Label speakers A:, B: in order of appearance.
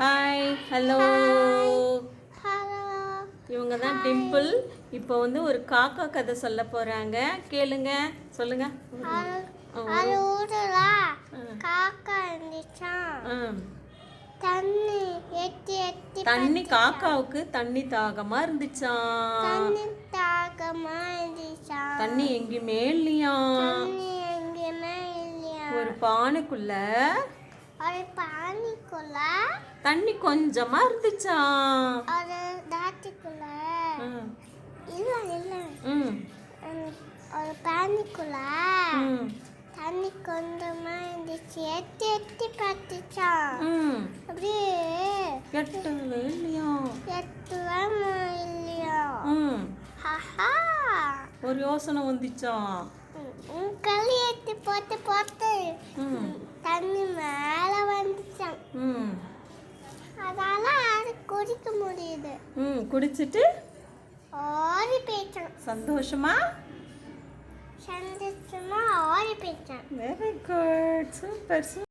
A: Hi hello இவங்க தான் டிம்பிள். இப்போ வந்து ஒரு காக்கா கதை சொல்ல போறாங்க, கேளுங்க. சொல்லுங்க. தண்ணி காக்காவுக்கு தண்ணி தாகமா இருந்துச்சாம். தண்ணி எங்கேயுமே இல்லையா. ஒரு பானைக்குள்ள தண்ணி கொஞ்சமா இருந்துச்சா.
B: ஒரு பானைக்குள்ள தண்ணி கொஞ்சமா இருந்துச்சு. எட்டி எட்டி பார்த்துச்சான். அப்படியே
A: எட்டவே இல்லையா. ஒரு யோசனை வந்துச்சா.
B: களி எட்டி போட்டு போட்டு தண்ணி மேல வந்துச்சான். அதால அது குடிக்க முடியுது.
A: குடிச்சிட்டு
B: ஓடி போயிட்டான்.
A: சந்தோஷமா
B: ஓடி போயிட்டான்.
A: Very good, super.